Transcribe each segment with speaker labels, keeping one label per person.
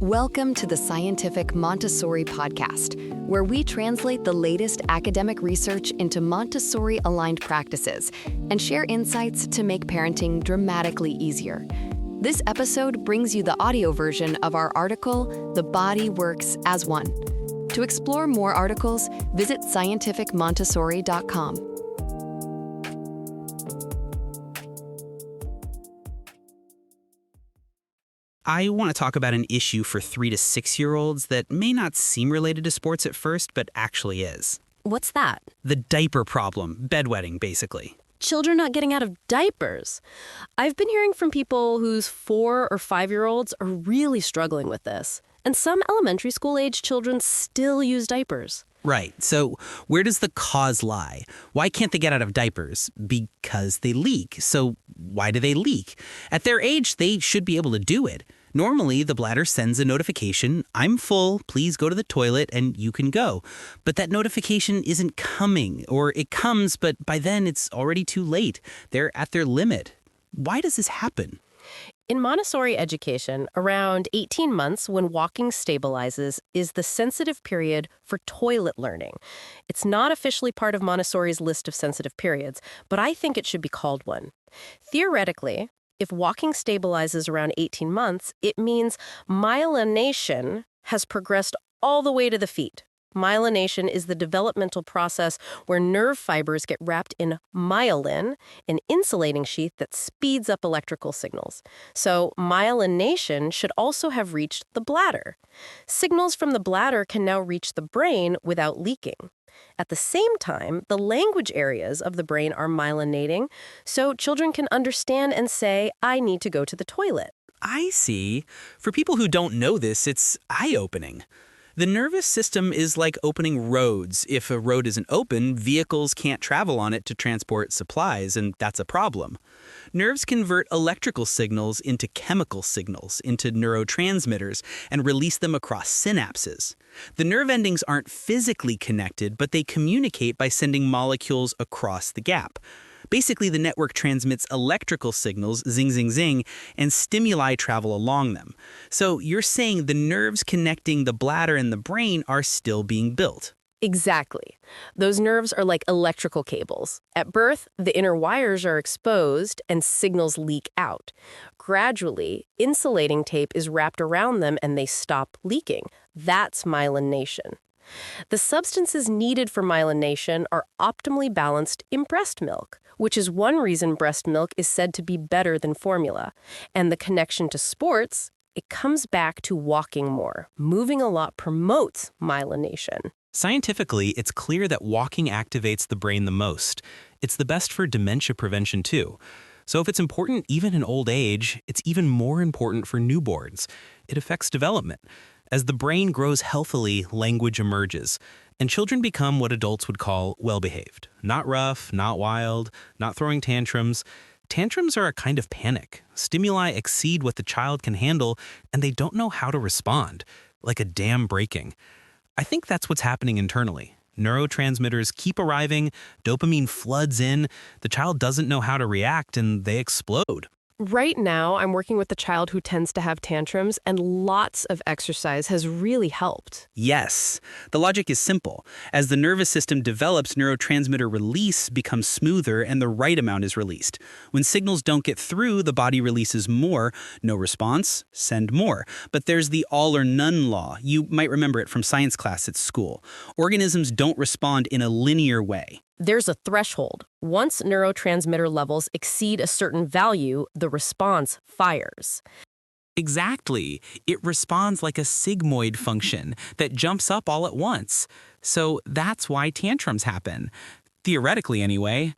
Speaker 1: Welcome to the Scientific Montessori podcast, where we translate the latest academic research into Montessori-aligned practices and share insights to make parenting dramatically easier. This episode brings you the audio version of our article, The Body Works as One. To explore more articles, visit scientificmontessori.com.
Speaker 2: I want to talk about an issue for 3 to 6-year-olds that may not seem related to sports at first, but actually is.
Speaker 3: What's that?
Speaker 2: The diaper problem, bedwetting, basically.
Speaker 3: Children not getting out of diapers. I've been hearing from people whose 4 or 5-year-olds are really struggling with this. And some elementary school-age children still use diapers.
Speaker 2: Right. So where does the cause lie? Why can't they get out of diapers? Because they leak. So why do they leak? At their age, they should be able to do it. Normally, the bladder sends a notification, "I'm full, please go to the toilet," and you can go. But that notification isn't coming, or it comes, but by then it's already too late. They're at their limit. Why does this happen?
Speaker 3: In Montessori education, around 18 months when walking stabilizes is the sensitive period for toilet learning. It's not officially part of Montessori's list of sensitive periods, but I think it should be called one. Theoretically, if walking stabilizes around 18 months, it means myelination has progressed all the way to the feet. Myelination is the developmental process where nerve fibers get wrapped in myelin, an insulating sheath that speeds up electrical signals. So myelination should also have reached the bladder. Signals from the bladder can now reach the brain without leaking. At the same time, the language areas of the brain are myelinating, so children can understand and say, "I need to go to the toilet."
Speaker 2: I see. For people who don't know this, it's eye-opening. The nervous system is like opening roads. If a road isn't open, vehicles can't travel on it to transport supplies, and that's a problem. Nerves convert electrical signals into chemical signals, into neurotransmitters, and release them across synapses. The nerve endings aren't physically connected, but they communicate by sending molecules across the gap. Basically, the network transmits electrical signals, zing, zing, zing, and stimuli travel along them. So you're saying the nerves connecting the bladder and the brain are still being built.
Speaker 3: Exactly. Those nerves are like electrical cables. At birth, the inner wires are exposed and signals leak out. Gradually, insulating tape is wrapped around them and they stop leaking. That's myelination. The substances needed for myelination are optimally balanced in breast milk, which is one reason breast milk is said to be better than formula. And the connection to sports, it comes back to walking more. Moving a lot promotes myelination.
Speaker 4: Scientifically, it's clear that walking activates the brain the most. It's the best for dementia prevention, too. So if it's important even in old age, it's even more important for newborns. It affects development. As the brain grows healthily, language emerges, and children become what adults would call well-behaved. Not rough, not wild, not throwing tantrums. Tantrums are a kind of panic. Stimuli exceed what the child can handle, and they don't know how to respond, like a dam breaking. I think that's what's happening internally. Neurotransmitters keep arriving, dopamine floods in, the child doesn't know how to react, and they explode.
Speaker 5: Right now, I'm working with a child who tends to have tantrums, and lots of exercise has really helped.
Speaker 2: Yes. The logic is simple. As the nervous system develops, neurotransmitter release becomes smoother and the right amount is released. When signals don't get through, the body releases more. No response, send more. But there's the all or none law. You might remember it from science class at school. Organisms don't respond in a linear way.
Speaker 3: There's a threshold. Once neurotransmitter levels exceed a certain value, the response fires.
Speaker 4: Exactly. It responds like a sigmoid function that jumps up all at once. So that's why tantrums happen. Theoretically, anyway.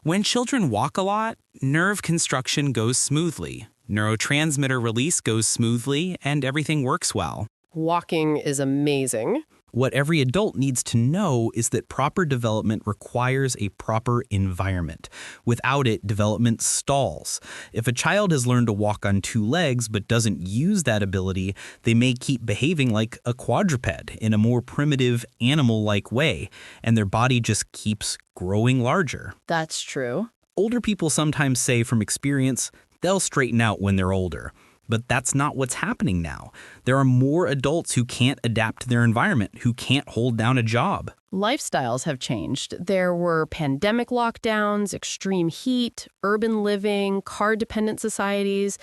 Speaker 4: When children walk a lot, nerve construction goes smoothly. Neurotransmitter release goes smoothly, and everything works well.
Speaker 5: Walking is amazing.
Speaker 4: What every adult needs to know is that proper development requires a proper environment. Without it, development stalls. If a child has learned to walk on 2 legs but doesn't use that ability, they may keep behaving like a quadruped in a more primitive, animal-like way, and their body just keeps growing larger.
Speaker 3: That's true.
Speaker 4: Older people sometimes say from experience, they'll straighten out when they're older.
Speaker 2: But that's not what's happening now. There are more adults who can't adapt to their environment, who can't hold down a job.
Speaker 3: Lifestyles have changed. There were pandemic lockdowns, extreme heat, urban living, car-dependent societies.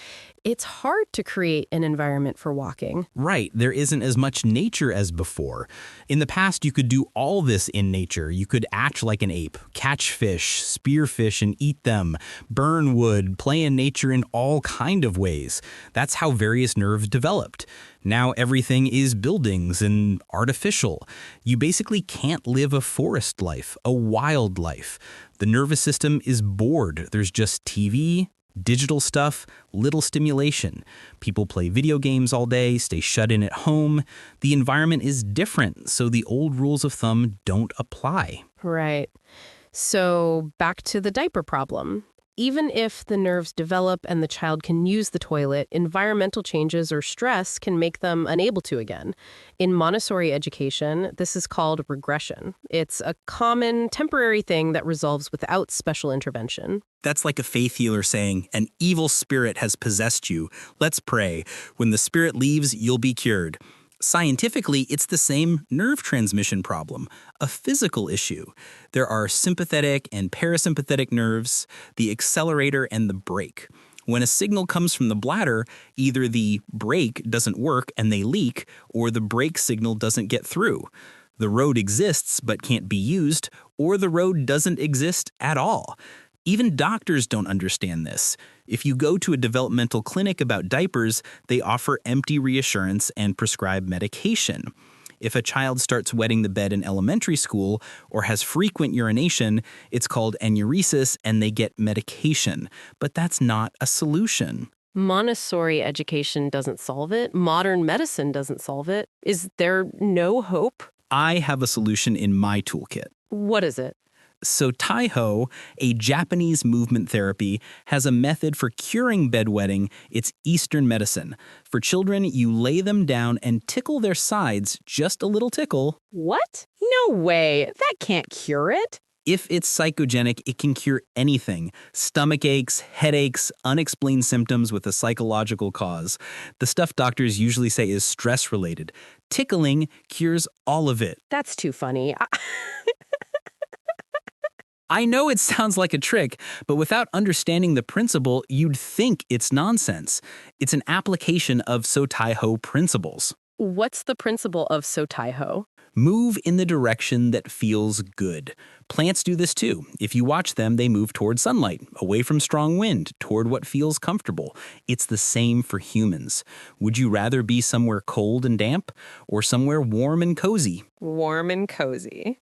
Speaker 3: It's hard to create an environment for walking.
Speaker 2: Right, there isn't as much nature as before. In the past, you could do all this in nature. You could act like an ape, catch fish, spear fish and eat them, burn wood, play in nature in all kind of ways. That's how various nerves developed. Now everything is buildings and artificial. You basically can't live a forest life, a wild life. The nervous system is bored. There's just TV, digital stuff, little stimulation. People play video games all day, stay shut in at home. The environment is different, so the old rules of thumb don't apply.
Speaker 3: Right. So back to the diaper problem. Even if the nerves develop and the child can use the toilet, environmental changes or stress can make them unable to again. In Montessori education, this is called regression. It's a common temporary thing that resolves without special intervention.
Speaker 2: That's like a faith healer saying, an evil spirit has possessed you. Let's pray. When the spirit leaves, you'll be cured. Scientifically, it's the same nerve transmission problem, a physical issue. There are sympathetic and parasympathetic nerves, the accelerator and the brake. When a signal comes from the bladder, either the brake doesn't work and they leak, or the brake signal doesn't get through. The road exists but can't be used, or the road doesn't exist at all. Even doctors don't understand this. If you go to a developmental clinic about diapers, they offer empty reassurance and prescribe medication. If a child starts wetting the bed in elementary school or has frequent urination, it's called enuresis and they get medication. But that's not a solution.
Speaker 3: Montessori education doesn't solve it. Modern medicine doesn't solve it. Is there no hope?
Speaker 2: I have a solution in my toolkit.
Speaker 3: What is it?
Speaker 2: So Taiho, a Japanese movement therapy, has a method for curing bedwetting. It's Eastern medicine. For children, you lay them down and tickle their sides, just a little tickle.
Speaker 5: What? No way. That can't cure it.
Speaker 2: If it's psychogenic, it can cure anything. Stomach aches, headaches, unexplained symptoms with a psychological cause. The stuff doctors usually say is stress-related. Tickling cures all of it.
Speaker 5: That's too funny.
Speaker 2: I know it sounds like a trick, but without understanding the principle, you'd think it's nonsense. It's an application of Sotaiho principles.
Speaker 3: What's the principle of Sotaiho?
Speaker 2: Move in the direction that feels good. Plants do this too. If you watch them, they move toward sunlight, away from strong wind, toward what feels comfortable. It's the same for humans. Would you rather be somewhere cold and damp or somewhere warm and cozy?
Speaker 5: Warm and cozy.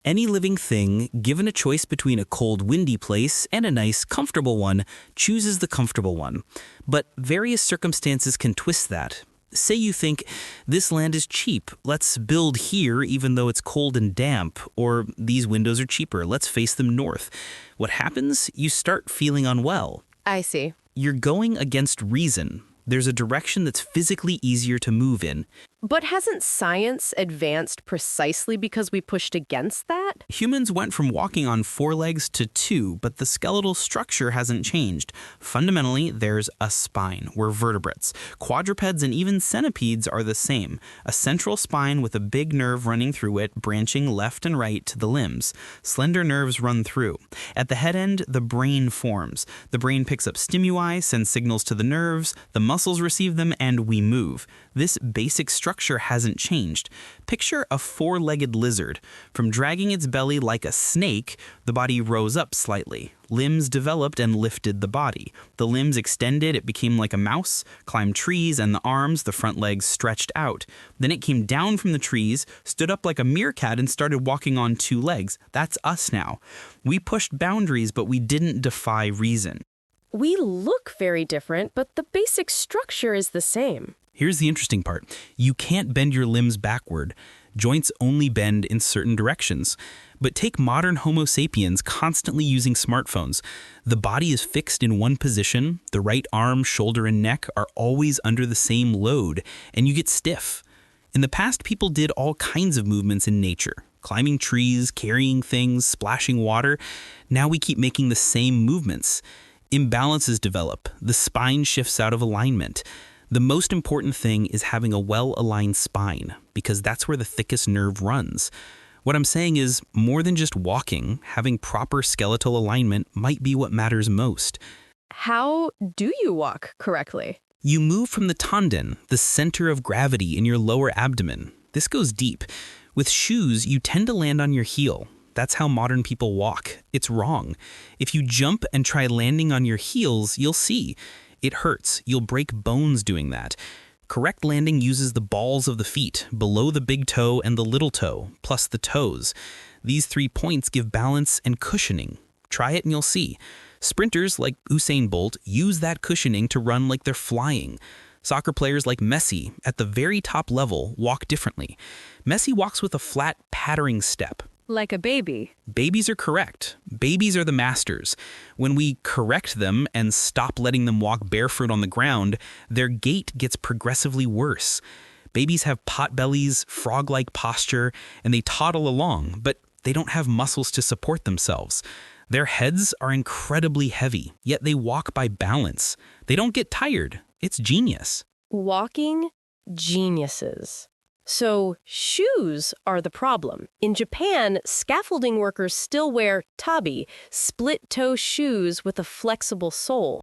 Speaker 2: Any living thing, given a choice between a cold, windy place and a nice, comfortable one, chooses the comfortable one. But various circumstances can twist that. Say you think, this land is cheap, let's build here even though it's cold and damp, or these windows are cheaper, let's face them north. What happens? You start feeling unwell.
Speaker 5: I see.
Speaker 2: You're going against reason. There's a direction that's physically easier to move in.
Speaker 3: But hasn't science advanced precisely because we pushed against that?
Speaker 2: Humans went from walking on 4 legs to 2, but the skeletal structure hasn't changed. Fundamentally, there's a spine. We're vertebrates. Quadrupeds and even centipedes are the same. A central spine with a big nerve running through it, branching left and right to the limbs. Slender nerves run through. At the head end, the brain forms. The brain picks up stimuli, sends signals to the nerves, the muscles receive them, and we move. This basic structure hasn't changed. Picture a 4-legged lizard. From dragging its belly like a snake, the body rose up slightly. Limbs developed and lifted the body. The limbs extended, it became like a mouse, climbed trees, and the arms, the front legs, stretched out. Then it came down from the trees, stood up like a meerkat, and started walking on 2 legs. That's us now. We pushed boundaries, but we didn't defy reason.
Speaker 3: We look very different, but the basic structure is the same.
Speaker 2: Here's the interesting part. You can't bend your limbs backward. Joints only bend in certain directions. But take modern Homo sapiens constantly using smartphones. The body is fixed in one position. The right arm, shoulder, and neck are always under the same load, and you get stiff. In the past, people did all kinds of movements in nature. Climbing trees, carrying things, splashing water. Now we keep making the same movements. Imbalances develop. The spine shifts out of alignment. The most important thing is having a well-aligned spine, because that's where the thickest nerve runs. What I'm saying is, more than just walking, having proper skeletal alignment might be what matters most.
Speaker 5: How do you walk correctly?
Speaker 2: You move from the tanden, the center of gravity in your lower abdomen. This goes deep. With shoes, you tend to land on your heel. That's how modern people walk. It's wrong. If you jump and try landing on your heels, you'll see. It hurts. You'll break bones doing that. Correct landing uses the balls of the feet, below the big toe and the little toe, plus the toes. These 3 points give balance and cushioning. Try it and you'll see. Sprinters like Usain Bolt use that cushioning to run like they're flying. Soccer players like Messi, at the very top level, walk differently. Messi walks with a flat, pattering step.
Speaker 5: Like a baby.
Speaker 2: Babies are correct. Babies are the masters. When we correct them and stop letting them walk barefoot on the ground, their gait gets progressively worse. Babies have pot bellies, frog-like posture, and they toddle along, but they don't have muscles to support themselves. Their heads are incredibly heavy, yet they walk by balance. They don't get tired. It's genius.
Speaker 3: Walking geniuses. So shoes are the problem. In Japan, scaffolding workers still wear tabi, split-toe shoes with a flexible sole.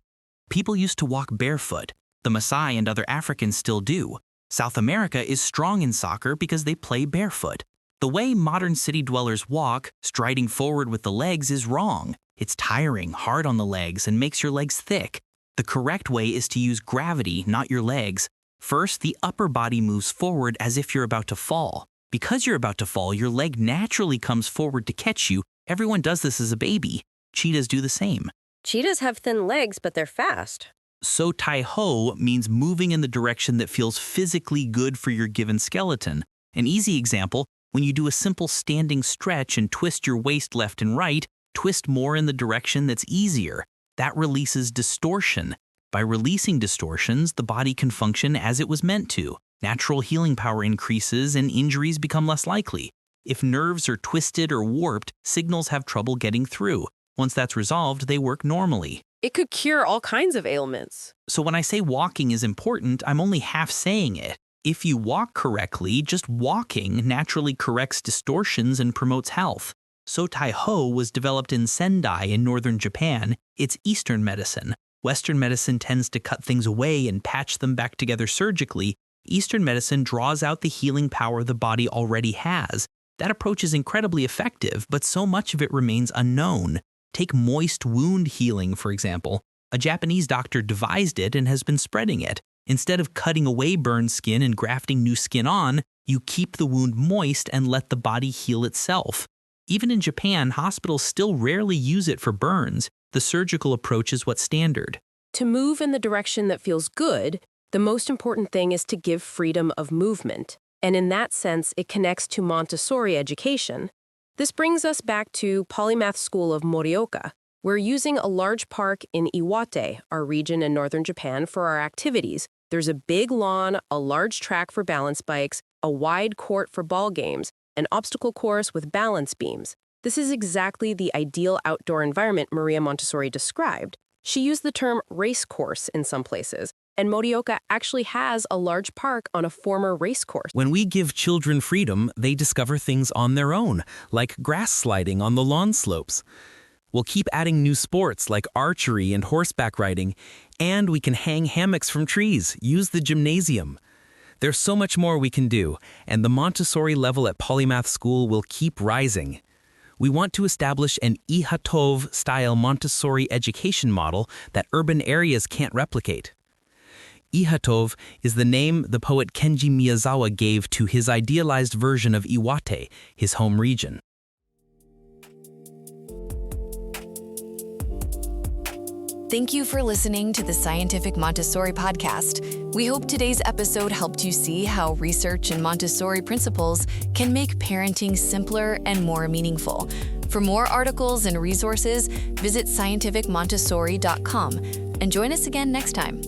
Speaker 6: People used to walk barefoot. The Maasai and other Africans still do. South America is strong in soccer because they play barefoot. The way modern city dwellers walk, striding forward with the legs, is wrong. It's tiring, hard on the legs, and makes your legs thick. The correct way is to use gravity, not your legs. First, the upper body moves forward as if you're about to fall. Because you're about to fall, your leg naturally comes forward to catch you. Everyone does this as a baby. Cheetahs do the same.
Speaker 3: Cheetahs have thin legs, but they're fast.
Speaker 6: So tai ho means moving in the direction that feels physically good for your given skeleton. An easy example, when you do a simple standing stretch and twist your waist left and right, twist more in the direction that's easier. That releases distortion. By releasing distortions, the body can function as it was meant to. Natural healing power increases and injuries become less likely. If nerves are twisted or warped, signals have trouble getting through. Once that's resolved, they work normally.
Speaker 5: It could cure all kinds of ailments.
Speaker 6: So when I say walking is important, I'm only half saying it. If you walk correctly, just walking naturally corrects distortions and promotes health. So tai ho was developed in Sendai in northern Japan. It's Eastern medicine. Western medicine tends to cut things away and patch them back together surgically. Eastern medicine draws out the healing power the body already has. That approach is incredibly effective, but so much of it remains unknown. Take moist wound healing, for example. A Japanese doctor devised it and has been spreading it. Instead of cutting away burned skin and grafting new skin on, you keep the wound moist and let the body heal itself. Even in Japan, hospitals still rarely use it for burns. The surgical approach is what's standard.
Speaker 3: To move in the direction that feels good, the most important thing is to give freedom of movement. And in that sense, it connects to Montessori education. This brings us back to Polymath School of Morioka. We're using a large park in Iwate, our region in northern Japan, for our activities. There's a big lawn, a large track for balance bikes, a wide court for ball games, an obstacle course with balance beams. This is exactly the ideal outdoor environment Maria Montessori described. She used the term race course in some places, and Morioka actually has a large park on a former race course.
Speaker 4: When we give children freedom, they discover things on their own, like grass sliding on the lawn slopes. We'll keep adding new sports like archery and horseback riding, and we can hang hammocks from trees, use the gymnasium. There's so much more we can do, and the Montessori level at Polymath School will keep rising. We want to establish an Ihatov-style Montessori education model that urban areas can't replicate. Ihatov is the name the poet Kenji Miyazawa gave to his idealized version of Iwate, his home region.
Speaker 1: Thank you for listening to the Scientific Montessori podcast. We hope today's episode helped you see how research and Montessori principles can make parenting simpler and more meaningful. For more articles and resources, visit scientificmontessori.com and join us again next time.